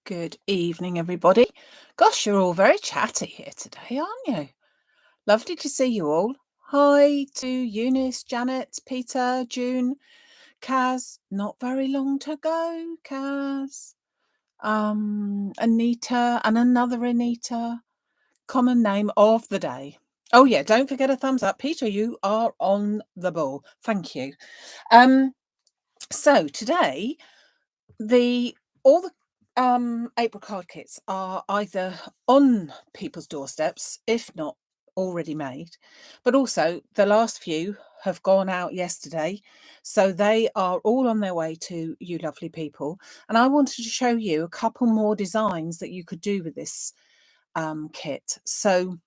Good evening, everybody. Gosh, you're all very chatty here today, aren't you? Lovely to see you all. Hi to Eunice, Janet, Peter, June, Kaz. Not very long to go, Kaz. Anita and another Anita. Common name of the day. Oh yeah, don't forget a thumbs up. Peter, you are on the ball. Thank you. So today, all the April card kits are either on people's doorsteps, if not already made, but also the last few have gone out yesterday, so they are all on their way to you lovely people. And I wanted to show you a couple more designs that you could do with this kit. So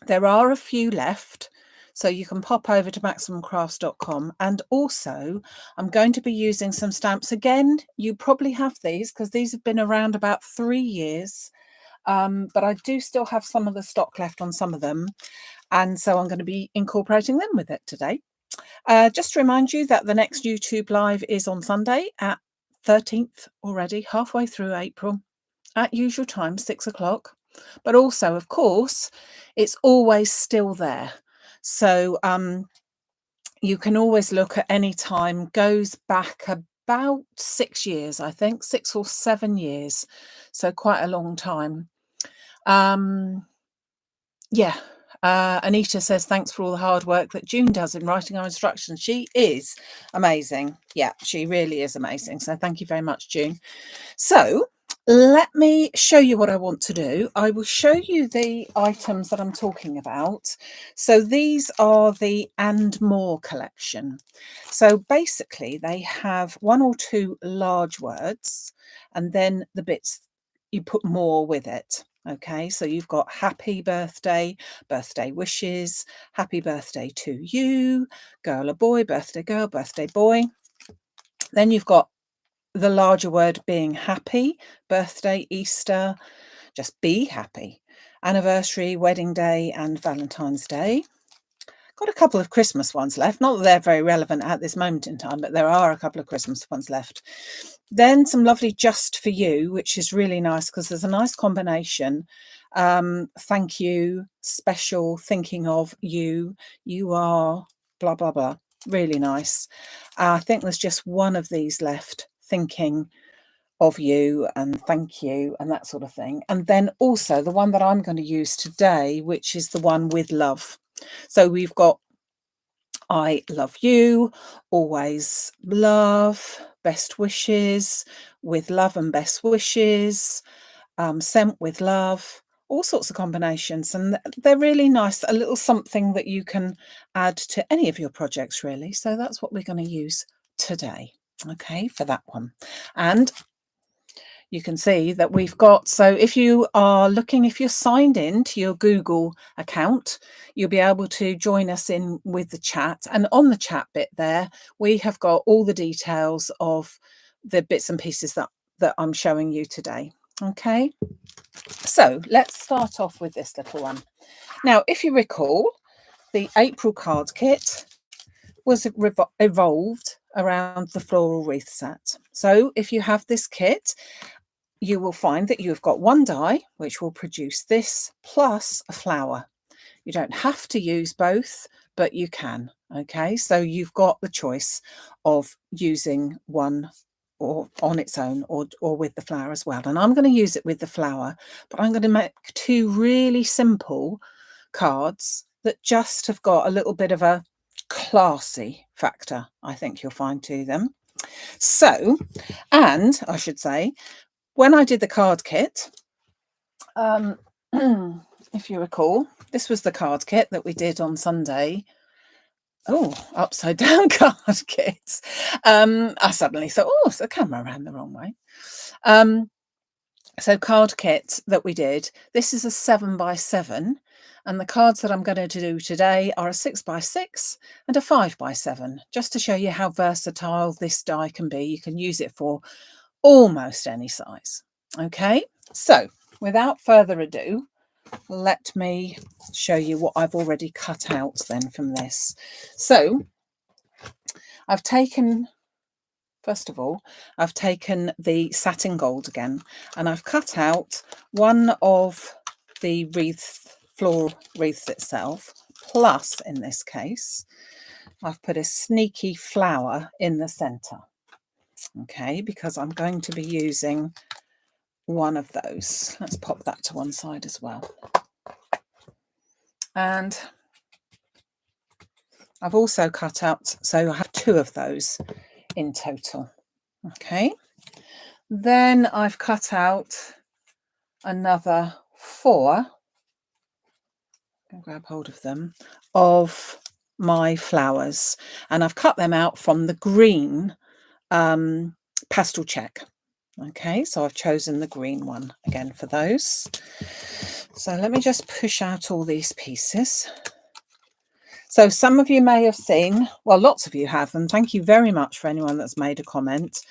there are a few left, so you can pop over to maximumcrafts.com. And also I'm going to be using some stamps again. You probably have these because these have been around about 3 years, but I do still have some of the stock left on some of them, and so I'm going to be incorporating them with it today. Just to remind you that the next YouTube live is on Sunday at 13th, already halfway through April, at usual time, 6 o'clock. But also, of course, it's always still there. So you can always look at any time. Goes back about 6 years, I think, 6 or 7 years. So quite a long time. Yeah. Anita says, thanks for all the hard work that June does in writing our instructions. She is amazing. Yeah, she really is amazing. So thank you very much, June. So let me show you what I want to do. I will show you the items that I'm talking about. So these are the And More collection. So basically they have 1 or 2 large words, and then the bits you put more with it. Okay, so you've got happy birthday, birthday wishes, happy birthday to you, girl or boy, birthday girl, birthday boy. Then you've got the larger word being happy, birthday, Easter, just be happy, anniversary, wedding day, and Valentine's Day. Got a couple of Christmas ones left. Not that they're very relevant at this moment in time, but there are a couple of Christmas ones left. Then some lovely just for you, which is really nice because there's a nice combination. Thank you, special, thinking of you, you are, blah, blah, blah. Really nice. I think there's just one of these left, thinking of you and thank you and that sort of thing. And then also the one that I'm going to use today, which is the one with love. So we've got I love you, always love, best wishes, with love and best wishes, sent with love, all sorts of combinations. And they're really nice, a little something that you can add to any of your projects, really. So that's what we're going to use today. Okay, for that one. And you can see that we've got, so if you are looking, if you're signed in to your Google account, you'll be able to join us in with the chat. And on the chat bit there, we have got all the details of the bits and pieces that I'm showing you today. Okay, so let's start off with this little one. Now, if you recall, the April card kit was evolved around the floral wreath set. So if you have this kit, you will find that you've got 1 die, which will produce this, plus a flower. You don't have to use both, but you can. Okay, so you've got the choice of using one or on its own or with the flower as well. And I'm going to use it with the flower, but I'm going to make 2 really simple cards that just have got a little bit of a classy factor, I think you'll find to them. So, and I should say, when I did the card kit, if you recall, this was the card kit that we did on Sunday. Oh, upside down card kits. I suddenly thought, oh, the camera ran the wrong way. So card kit that we did, this is a 7x7, and the cards that I'm going to do today are a 6x6 and a 5x7, just to show you how versatile this die can be. You can use it for almost any size. Okay, so without further ado, let me show you what I've already cut out then from this. So I've taken First of all, I've taken the satin gold again, and I've cut out one of the wreath, floral wreaths itself, plus in this case, I've put a sneaky flower in the center. Okay, because I'm going to be using one of those. Let's pop that to one side as well. And I've also cut out, so I have 2 of those in total. Okay, then I've cut out another 4, I'll grab hold of them, of my flowers, and I've cut them out from the green pastel check. Okay, so I've chosen the green one again for those. So let me just push out all these pieces. So some of you may have seen, well, lots of you have, and thank you very much for anyone that's made a comment,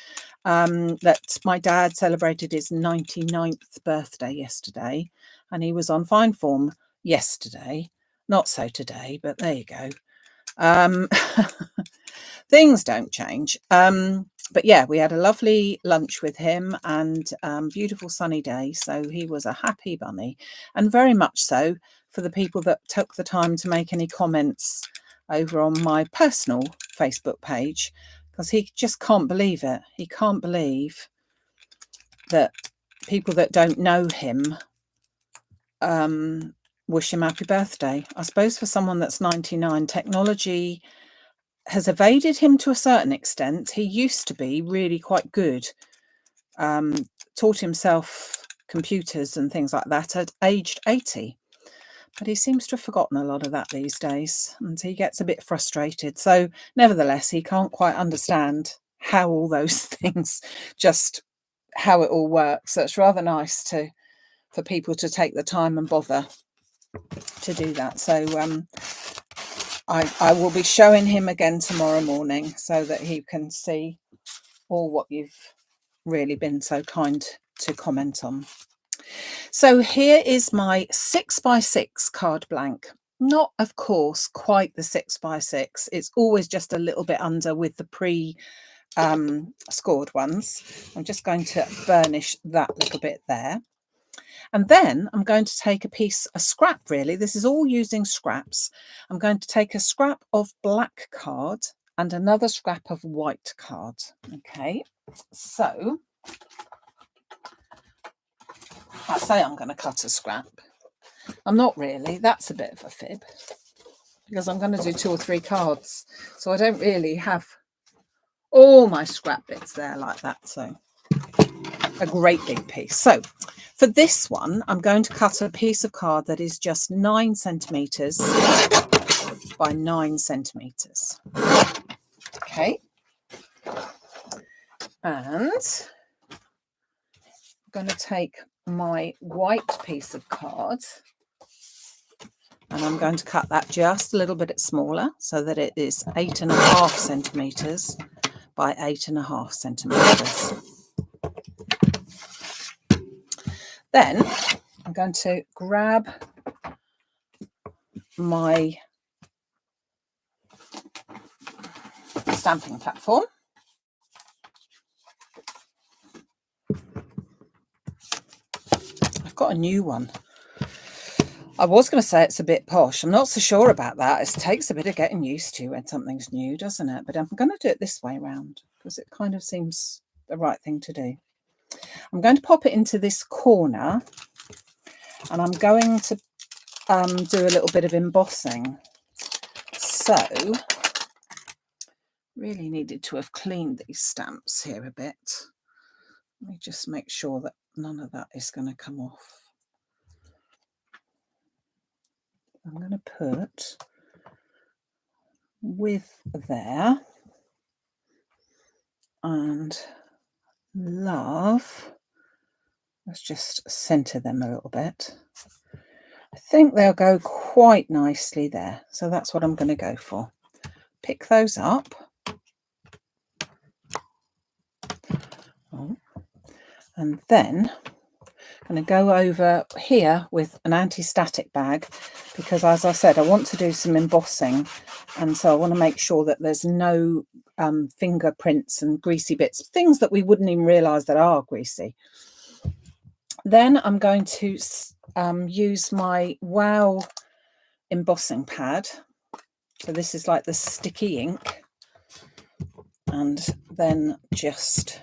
that my dad celebrated his 99th birthday yesterday, and he was on fine form yesterday. Not so today, but there you go. Things don't change. But yeah, we had a lovely lunch with him, and beautiful sunny day. So he was a happy bunny, and very much so for the people that took the time to make any comments over on my personal Facebook page, because he just can't believe it. He can't believe that people that don't know him wish him happy birthday. I suppose for someone that's 99, technology has evaded him to a certain extent. He used to be really quite good, taught himself computers and things like that at aged 80. But he seems to have forgotten a lot of that these days, and he gets a bit frustrated. So nevertheless, he can't quite understand how all those things, just how it all works. So it's rather nice for people to take the time and bother to do that. So I will be showing him again tomorrow morning so that he can see all what you've really been so kind to comment on. So here is my 6x6 card blank. Not, of course, quite the 6x6. It's always just a little bit under with the scored ones. I'm just going to burnish that little bit there. And then I'm going to take a scrap, really. This is all using scraps. I'm going to take a scrap of black card and another scrap of white card. Okay, so I say I'm going to cut a scrap. I'm not really. That's a bit of a fib, because I'm going to do 2 or 3 cards. So I don't really have all my scrap bits there like that. So a great big piece. So for this one, I'm going to cut a piece of card that is just 9 centimetres by 9 centimetres. Okay. And I'm going to take my white piece of card, and I'm going to cut that just a little bit smaller so that it is 8.5 centimetres by 8.5 centimetres. Then I'm going to grab my stamping platform. I've got a new one. I was going to say it's a bit posh. I'm not so sure about that. It takes a bit of getting used to when something's new, doesn't it? But I'm going to do it this way round because it kind of seems the right thing to do. I'm going to pop it into this corner, and I'm going to do a little bit of embossing. So really needed to have cleaned these stamps here a bit. Let me just make sure that none of that is going to come off. I'm going to put with there and love. Let's just center them a little bit. I think they'll go quite nicely there. So that's what I'm going to go for. Pick those up. Oh. And then I'm going to go over here with an anti-static bag, because as I said, I want to do some embossing, and so I want to make sure that there's no fingerprints and greasy bits, things that we wouldn't even realise that are greasy. Then I'm going to use my Wow embossing pad. So this is like the sticky ink. And then just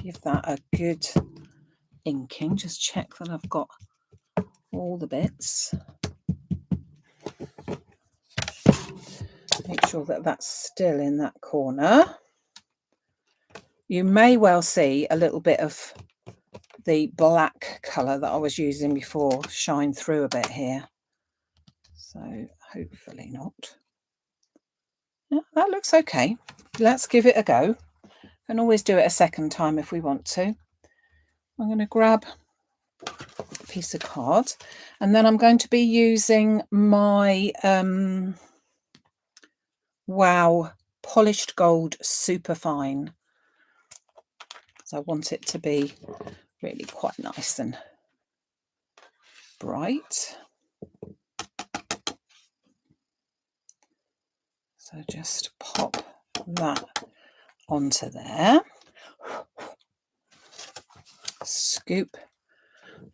give that a good inking. Just check that I've got all the bits. Make sure that that's still in that corner. You may well see a little bit of the black colour that I was using before shine through a bit here. So hopefully not. Yeah, that looks okay. Let's give it a go. Can always do it a second time if we want to. I'm going to grab a piece of card, and then I'm going to be using my Wow polished gold super fine. So I want it to be really quite nice and bright. So just pop that onto there. Scoop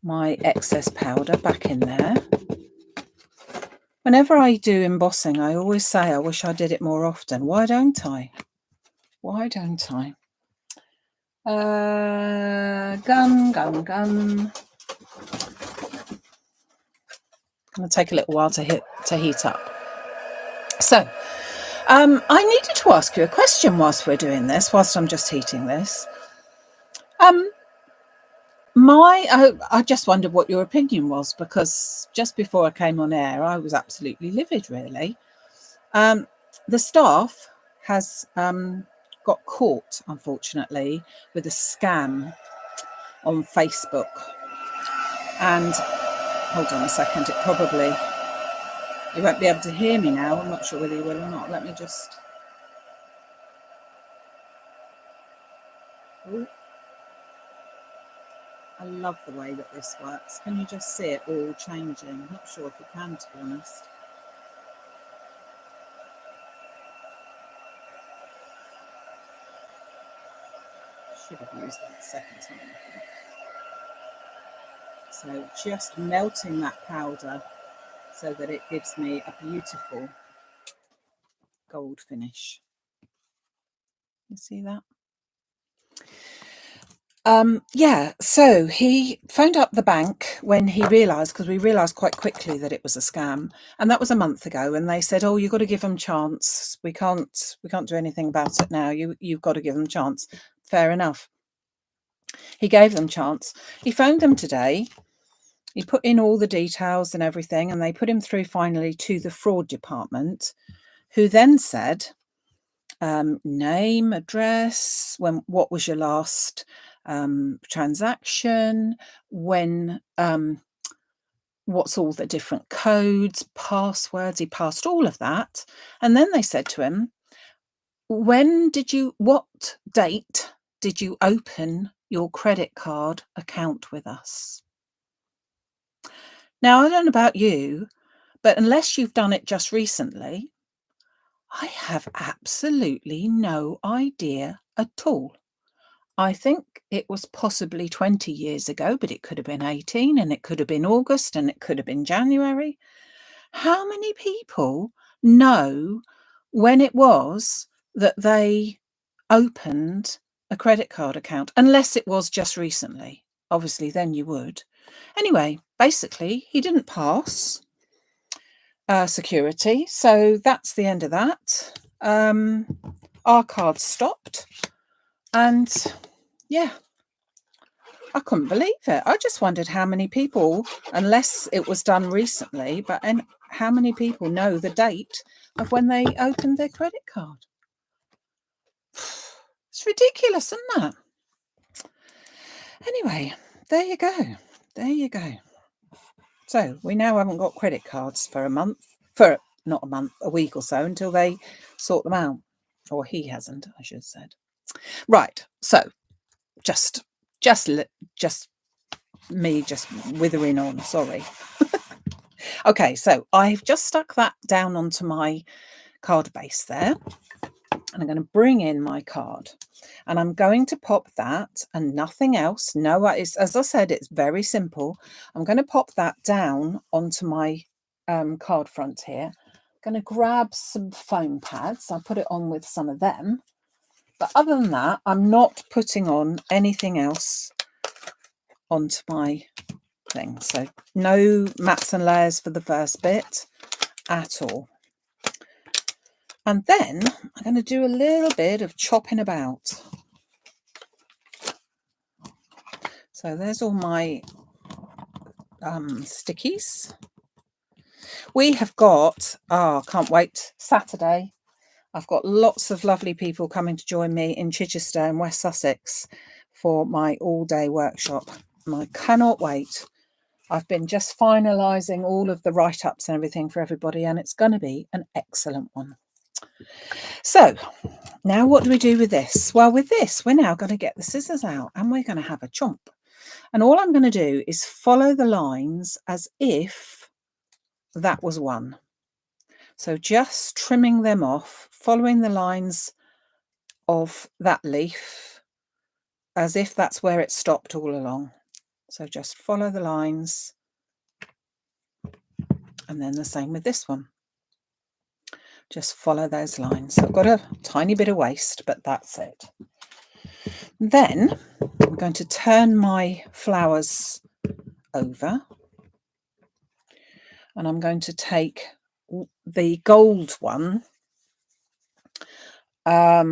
my excess powder back in there. Whenever I do embossing, I always say I wish I did it more often. Why don't I? Why don't I? Gun. Going to take a little while to heat up. So, I needed to ask you a question whilst we're doing this, whilst I'm just heating this. I just wondered what your opinion was, because just before I came on air, I was absolutely livid, really. The staff has got caught, unfortunately, with a scam on Facebook. And hold on a second, you won't be able to hear me now. I'm not sure whether you will or not. Let me just... Ooh. I love the way that this works. Can you just see it all changing? I'm not sure if you can, to be honest. Should have used that second time, I think. So just melting that powder so that it gives me a beautiful gold finish. You see that? Yeah, so he phoned up the bank when he realised, because we realised quite quickly that it was a scam, and that was a month ago, and they said, oh, you've got to give them chance. We can't do anything about it now. You've got to give them chance. Fair enough. He gave them chance. He phoned them today. He put in all the details and everything, and they put him through finally to the fraud department, who then said, name, address, what was your last transaction, what's all the different codes, passwords. He passed all of that, and then they said to him, what date did you open your credit card account with us? Now, I don't know about you, but unless you've done it just recently, I have absolutely no idea at all. I think it was possibly 20 years ago, but it could have been 18, and it could have been August, and it could have been January. How many people know when it was that they opened a credit card account? Unless it was just recently. Obviously, then you would. Anyway, basically, he didn't pass security. So that's the end of that. Our card stopped. And yeah, I couldn't believe it. I just wondered how many people, unless it was done recently, and how many people know the date of when they opened their credit card. It's ridiculous, isn't that? Anyway, there you go. There you go. So we now haven't got credit cards for a week or so, until they sort them out. Or he hasn't, I should have said. Right. So just me withering on, sorry. Okay, so I've just stuck that down onto my card base there. And I'm going to bring in my card, and I'm going to pop that and nothing else. No, it's, as I said, it's very simple. I'm going to pop that down onto my card front here. I'm going to grab some foam pads. I'll put it on with some of them. But other than that, I'm not putting on anything else onto my thing. So no mats and layers for the first bit at all. And then I'm going to do a little bit of chopping about. So there's all my stickies. We have got, can't wait, Saturday. I've got lots of lovely people coming to join me in Chichester in West Sussex for my all-day workshop. And I cannot wait. I've been just finalising all of the write-ups and everything for everybody, and it's going to be an excellent one. So now what do we do with this? Well, with this, we're now going to get the scissors out and we're going to have a chomp. And all I'm going to do is follow the lines as if that was one. So just trimming them off, following the lines of that leaf as if that's where it stopped all along. So just follow the lines. And then the same with this one. Just follow those lines. So I've got a tiny bit of waste, but that's it. Then I'm going to turn my flowers over. And I'm going to take the gold one. Oh,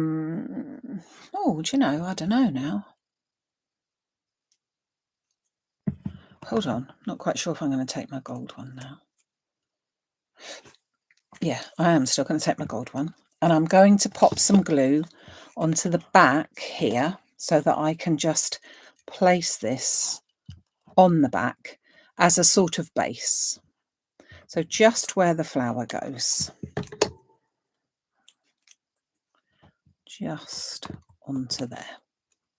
do you know, I don't know now. Hold on, not quite sure if I'm going to take my gold one now. Yeah, I am still going to take my gold one. And I'm going to pop some glue onto the back here so that I can just place this on the back as a sort of base. So just where the flower goes. Just onto there,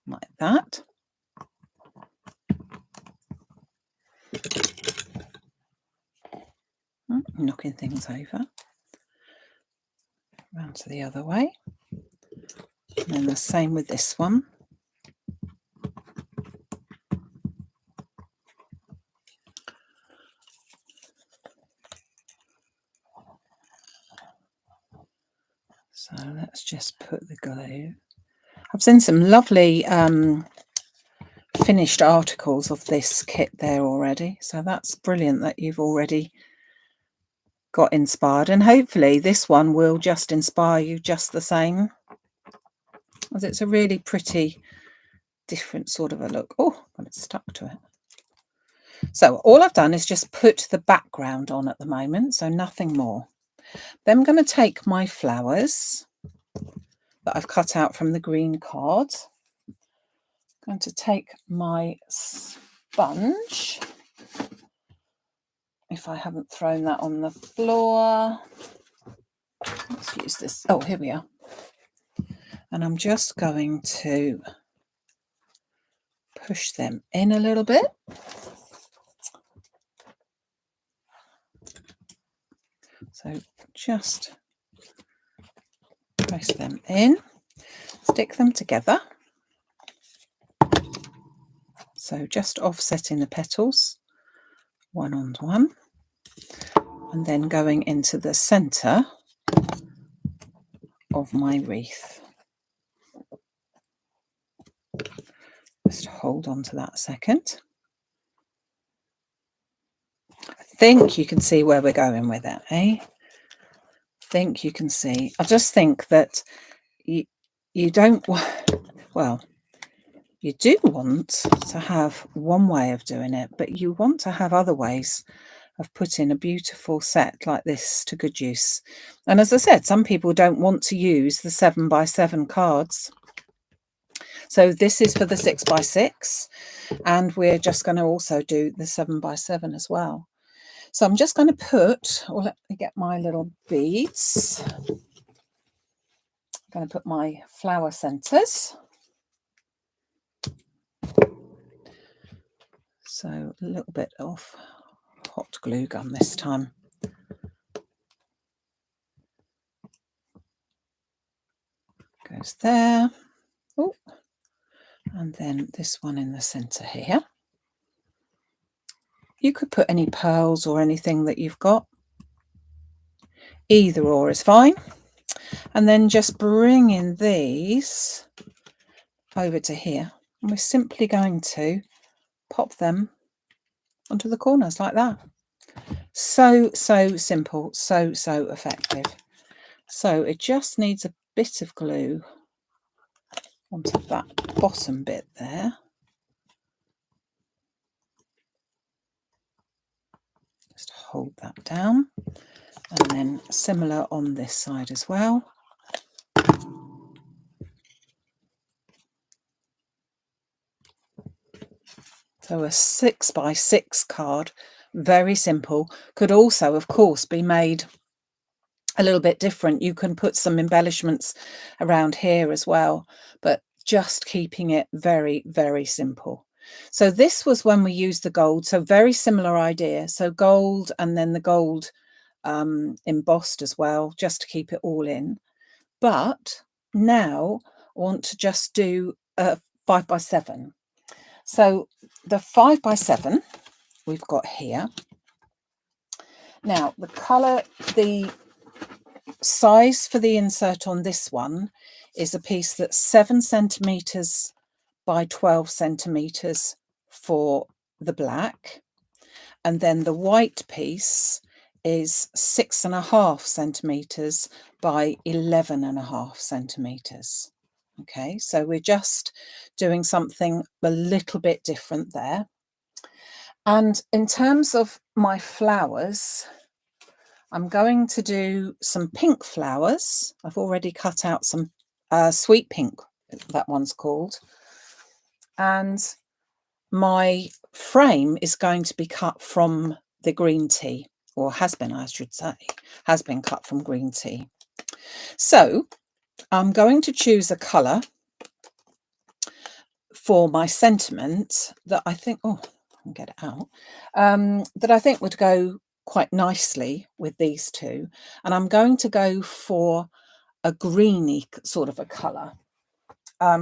like that. Knocking things over. Round to the other way. And then the same with this one. So let's just put the glue. I've seen some lovely finished articles of this kit there already. So that's brilliant that you've already got inspired. And hopefully this one will just inspire you just the same. As it's a really pretty different sort of a look. Oh, got it stuck to it. So all I've done is just put the background on at the moment. So nothing more. Then I'm going to take my flowers that I've cut out from the green card. I'm going to take my sponge, if I haven't thrown that on the floor. Let's use this. Oh, here we are. And I'm just going to push them in a little bit. So just press them in, stick them together. So just offsetting the petals, one on one, and then going into the centre of my wreath. Just hold on to that a second. I think you can see where we're going with it, eh? I think you can see. I just think that you don't, well, you do want to have one way of doing it, but you want to have other ways of putting a beautiful set like this to good use. And as I said, some people don't want to use the 7x7 cards. So this is for the 6x6, and we're just going to also do the 7x7 as well. So I'm just going to put, or let me get my little beads. I'm going to put my flower centers. So a little bit of hot glue gun this time. goes there. Oh, and then this one in the centre here. You could put any pearls or anything that you've got. Either or is fine. And then just bring in these over to here. And we're simply going to pop them onto the corners like that. So simple, so effective. So it just needs a bit of glue onto that bottom bit there. Just hold that down. And then similar on this side as well. So a 6x6 card, very simple. Could also, of course, be made a little bit different. You can put some embellishments around here as well, but just keeping it very, very simple. So this was when we used the gold. So very similar idea. So gold and then the gold embossed as well, just to keep it all in. But now I want to just do a 5x7. So the 5x7 we've got here. Now the colour, the size for the insert on this one is a piece that's 7 centimetres by 12 centimetres for the black. And then the white piece is 6.5 centimetres by 11.5 centimetres. Okay, so we're just doing something a little bit different there. And in terms of my flowers, I'm going to do some pink flowers. I've already cut out some sweet pink, that one's called. And my frame is going to be cut from the green tea, or has been, I should say, has been cut from green tea. So I'm going to choose a colour for my sentiment that I think, oh, I can get it out, that I think would go quite nicely with these two. And I'm going to go for a greeny sort of a colour. I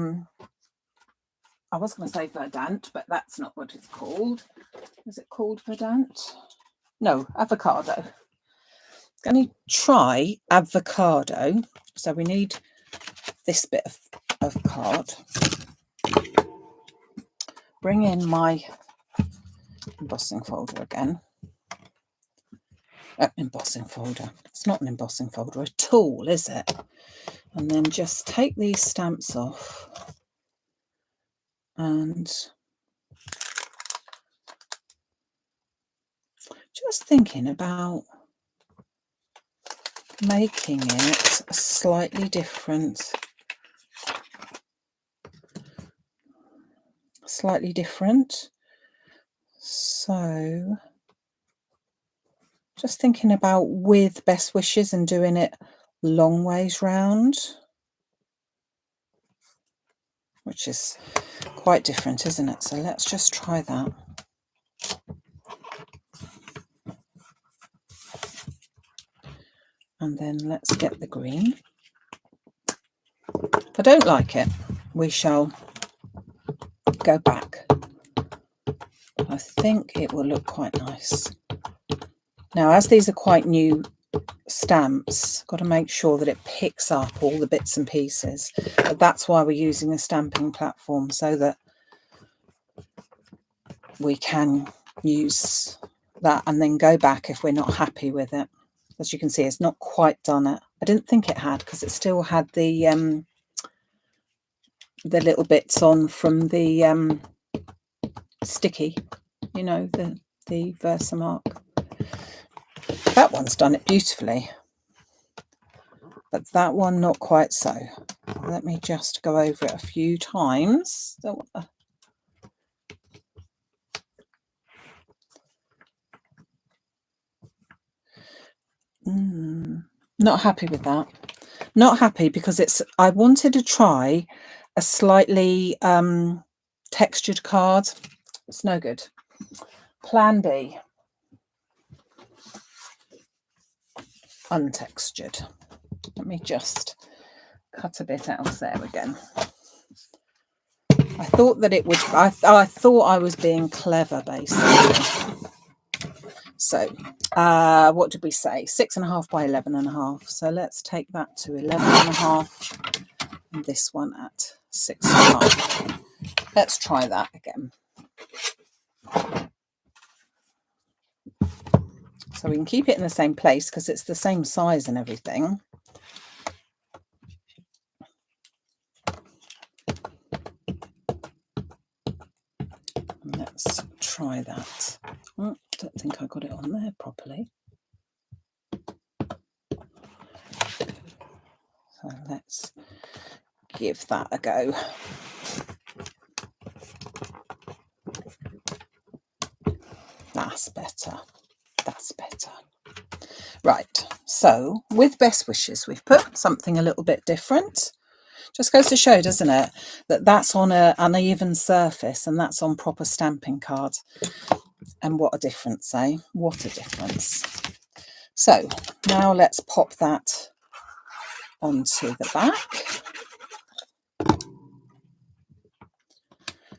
was going to say verdant, but that's not what it's called. Is it called verdant? No, avocado. Going to try avocado. So we need this bit of card. Bring in my embossing folder again. Embossing folder. It's not an embossing folder, a tool, is it? And then just take these stamps off. And just thinking about making it slightly different. So just thinking about with best wishes and doing it long ways round, which is quite different, isn't it? So let's just try that. And then let's get the green. If I don't like it, we shall go back. I think it will look quite nice. Now, as these are quite new stamps, got to make sure that it picks up all the bits and pieces. But that's why we're using a stamping platform, so that we can use that and then go back if we're not happy with it. As you can see, it's not quite done it. I didn't think it had, because it still had the little bits on from the sticky, you know, the Versamark. That one's done it beautifully, but that one not quite so. Let me just go over it a few times. Not happy with that. Not happy because I wanted to try a slightly textured card. It's no good. Plan B. Untextured. Let me just cut a bit else there again. I thought that it would, I thought I was being clever, basically. So what did we say? 6.5 by 11.5. So let's take that to 11.5, and this one at 6.5. Let's try that again. So we can keep it in the same place because it's the same size and everything. Let's try that. Oh, I don't think I got it on there properly. So let's give that a go. That's better. That's better. Right, so with best wishes, we've put something a little bit different. Just goes to show, doesn't it, that that's on an uneven surface and that's on proper stamping cards. And what a difference, eh? What a difference. So now let's pop that onto the back.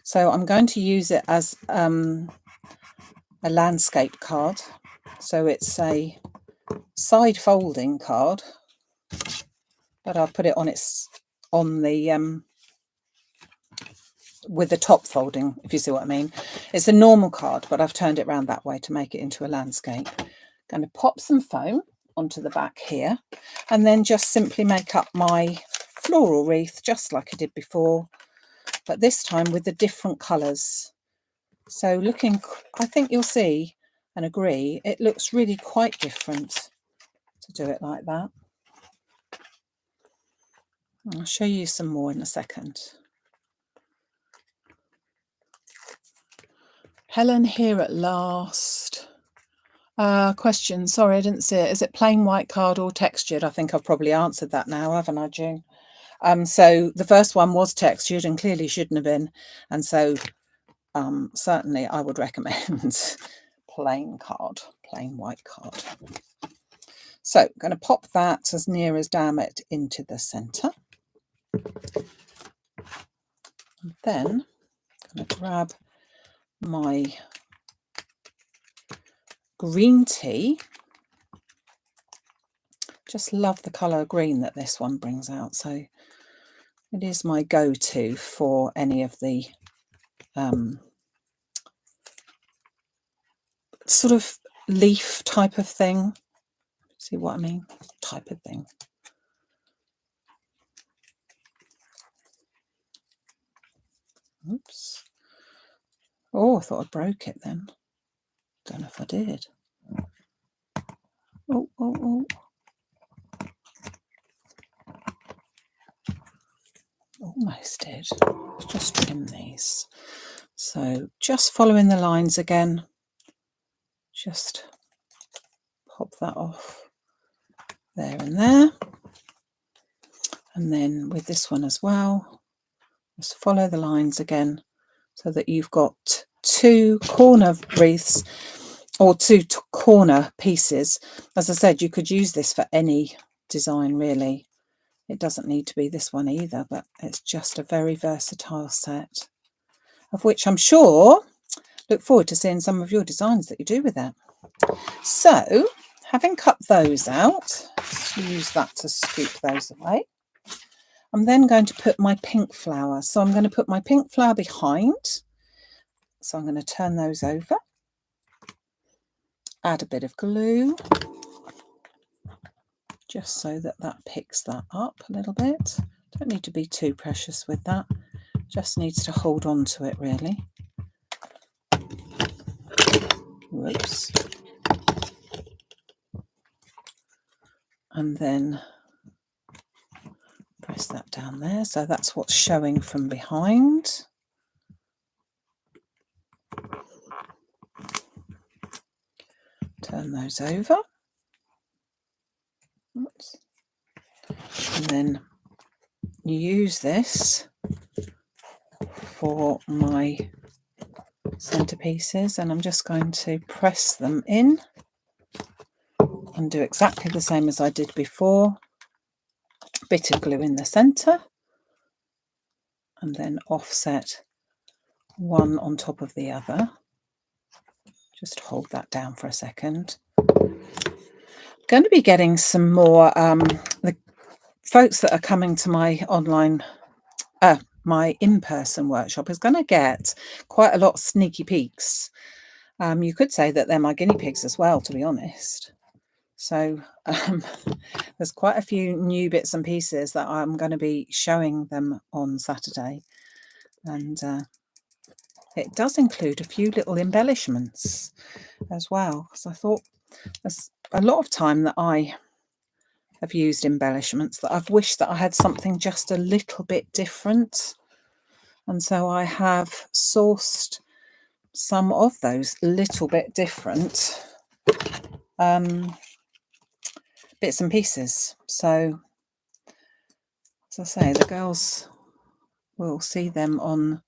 So I'm going to use it as a landscape card. So it's a side folding card, but I'll put it on the with the top folding, if you see what I mean. It's a normal card, but I've turned it around that way to make it into a landscape. Going to pop some foam onto the back here, and then just simply make up my floral wreath just like I did before, but this time with the different colours. So looking, I think you'll see and agree, it looks really quite different to do it like that. I'll show you some more in a second. Helen here at last. Question, sorry, I didn't see it. Is it plain white card or textured? I think I've probably answered that now, haven't I, June? So the first one was textured and clearly shouldn't have been. And so certainly I would recommend plain card, plain white card. So I'm going to pop that as near as damn it into the centre. And then I'm going to grab my green tea. Just love the colour green that this one brings out. So it is my go-to for any of the sort of leaf type of thing. See what I mean? Type of thing. Oops. Oh, I thought I broke it then. Don't know if I did. Oh. Almost did. Let's just trim these. So just following the lines again. Just pop that off there and there. And then with this one as well, just follow the lines again so that you've got two corner wreaths or two corner pieces. As I said, you could use this for any design really. It doesn't need to be this one either, but it's just a very versatile set, of which I'm sure, look forward to seeing some of your designs that you do with it. So, having cut those out, let's use that to scoop those away. I'm then going to put my pink flower. So I'm going to put my pink flower behind. So I'm going to turn those over. Add a bit of glue. Just so that that picks that up a little bit. Don't need to be too precious with that. Just needs to hold on to it really. Whoops. And then press that down there. So that's what's showing from behind. Turn those over. Oops. And then use this for my centerpieces, and I'm just going to press them in and do exactly the same as I did before. bit of glue in the centre, and then offset one on top of the other. Just hold that down for a second. I'm going to be getting some more, the folks that are coming to my online, my in-person workshop is going to get quite a lot of sneaky peeks. You could say that they're my guinea pigs as well, to be honest. So there's quite a few new bits and pieces that I'm going to be showing them on Saturday. And it does include a few little embellishments as well, because I thought there's a lot of time that I have used embellishments that I've wished that I had something just a little bit different. And so I have sourced some of those little bit different bits and pieces. So, as I say, the girls will see them on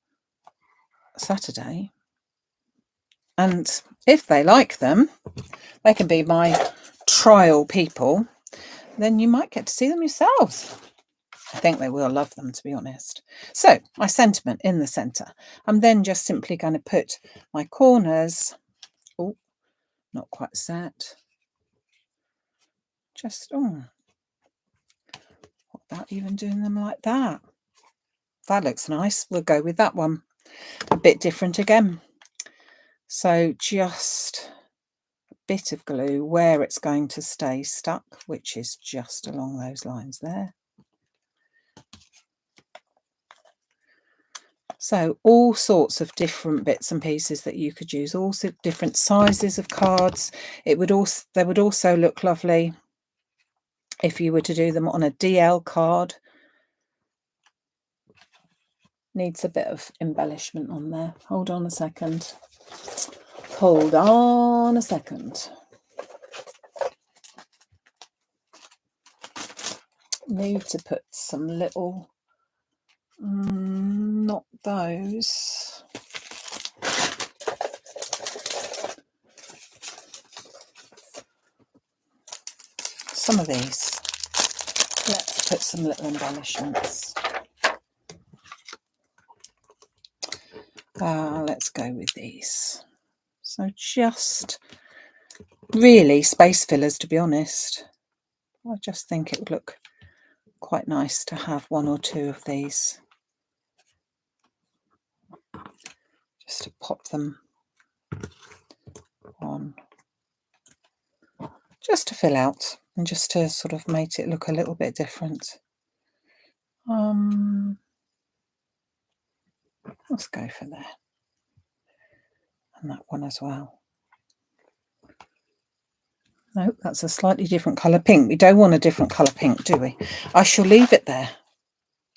Saturday. And if they like them, they can be my trial people. Then you might get to see them yourselves. I think they will love them, to be honest. So my sentiment in the centre. I'm then just simply going to put my corners, oh, not quite set, just, what about even doing them like that? That looks nice. We'll go with that one. A bit different again. So just a bit of glue where it's going to stay stuck, which is just along those lines there. So all sorts of different bits and pieces that you could use, also different sizes of cards. They would also look lovely if you were to do them on a DL card. Needs a bit of embellishment on there. Hold on a second. Hold on a second. Need to put some little, not those. Some of these. Let's put some little embellishments. Let's go with these. So just really space fillers, to be honest. I just think it would look quite nice to have one or two of these. Just to pop them on. Just to fill out and just to sort of make it look a little bit different. Let's go for there. And that one as well. No, that's a slightly different colour pink. We don't want a different colour pink, do we? I shall leave it there.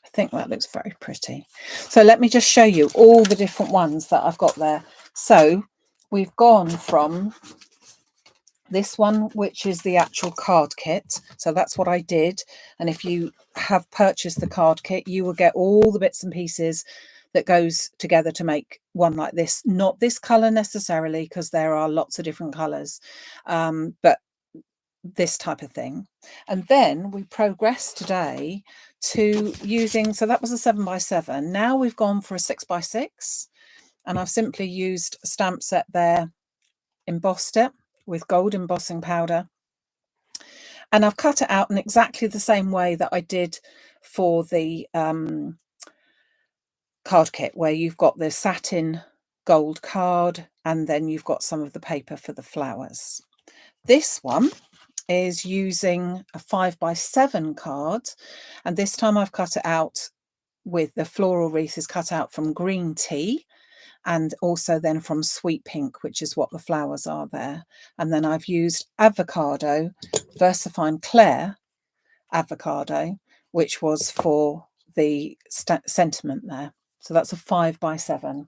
I think that looks very pretty. So let me just show you all the different ones that I've got there. So we've gone from this one, which is the actual card kit. So that's what I did. And if you have purchased the card kit, you will get all the bits and pieces that goes together to make one like this. Not this colour necessarily, because there are lots of different colours, but this type of thing. And then we progressed today to using, so that was a 7x7. Now we've gone for a 6x6, and I've simply used a stamp set there, embossed it with gold embossing powder, and I've cut it out in exactly the same way that I did for the card kit, where you've got the satin gold card and then you've got some of the paper for the flowers. This one is using a 5x7 card, and this time I've cut it out with the floral wreath is cut out from green tea and also then from sweet pink, which is what the flowers are there. And then I've used avocado, Versafine Claire avocado, which was for the sentiment there. So that's a 5x7. And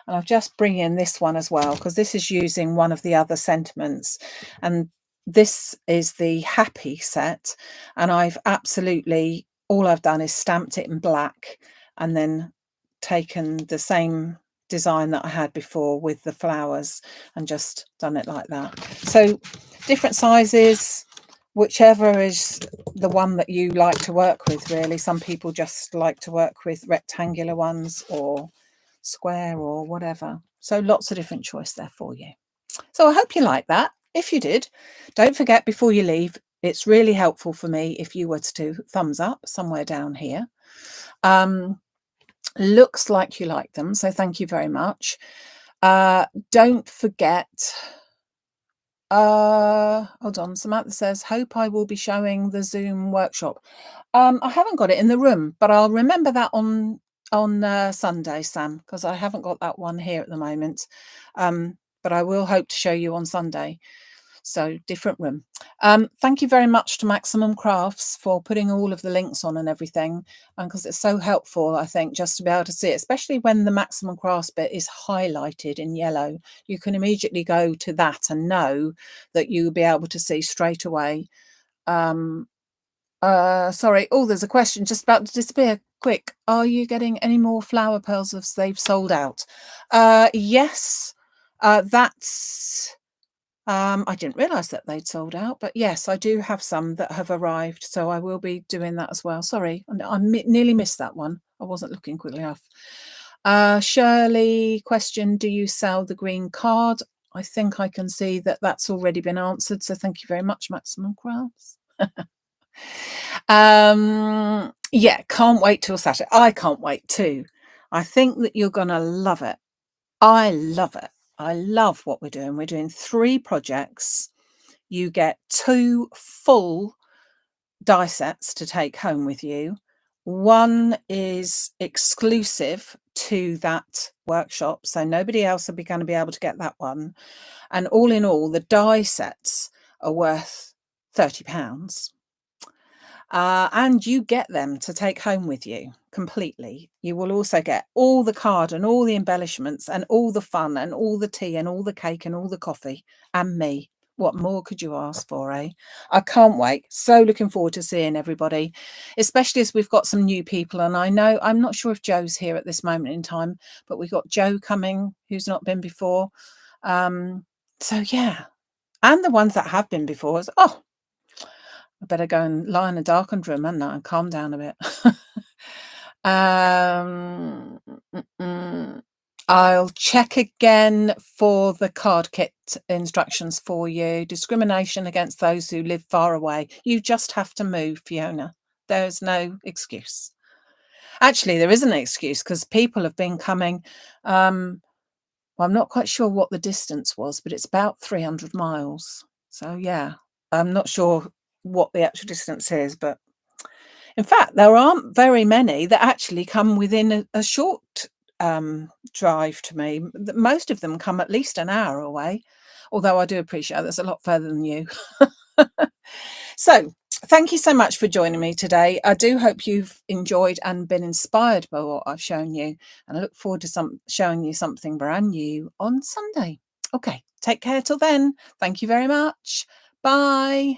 I'll just bring in this one as well, because this is using one of the other sentiments. And this is the happy set. And I've absolutely, all I've done is stamped it in black and then taken the same design that I had before with the flowers and just done it like that. So different sizes, whichever is the one that you like to work with, really. Some people just like to work with rectangular ones or square or whatever. So lots of different choice there for you. So I hope you like that. If you did, don't forget before you leave, it's really helpful for me if you were to do thumbs up somewhere down here. Looks like you like them, so thank you very much. Don't forget, hold on, Samantha says, hope I will be showing the Zoom workshop. I haven't got it in the room, but I'll remember that on Sunday, Sam, because I haven't got that one here at the moment. But I will hope to show you on Sunday. So different room. Thank you very much to Maximum Crafts for putting all of the links on and everything, because it's so helpful, I think, just to be able to see it, especially when the Maximum Crafts bit is highlighted in yellow. You can immediately go to that and know that you'll be able to see straight away. Sorry. Oh, there's a question just about to disappear. Quick. Are you getting any more flower pearls if they've sold out? Yes. That's... I didn't realise that they'd sold out, but yes, I do have some that have arrived, so I will be doing that as well. Sorry, I nearly missed that one. I wasn't looking quickly enough. Shirley, question, do you sell the green card? I think I can see that that's already been answered, so thank you very much, Maximum Crafts. Yeah, can't wait till Saturday. I can't wait too. I think that you're going to love it. I love it. I love what we're doing. We're doing 3 projects. You get 2 full die sets to take home with you. One is exclusive to that workshop, so nobody else will be going to be able to get that one. And all in all, the die sets are worth £30. And you get them to take home with you completely. You will also get all the card and all the embellishments and all the fun and all the tea and all the cake and all the coffee and me. What more could you ask for, eh? I can't wait. So looking forward to seeing everybody, especially as we've got some new people. And I know, I'm not sure if Joe's here at this moment in time, but we've got Joe coming, who's not been before. So yeah. And the ones that have been before is, oh, I better go and lie in a darkened room, hadn't I, and calm down a bit. I'll check again for the card kit instructions for you. Discrimination against those who live far away. You just have to move, Fiona. There's no excuse. Actually, there is an excuse because people have been coming. Well, I'm not quite sure what the distance was, but it's about 300 miles. So, yeah, I'm not sure what the actual distance is, but in fact, there aren't very many that actually come within a short drive to me. Most of them come at least an hour away, although I do appreciate that's a lot further than you. So thank you so much for joining me today. I do hope you've enjoyed and been inspired by what I've shown you, and I look forward to showing you something brand new on Sunday. Okay, take care till then. Thank you very much. Bye.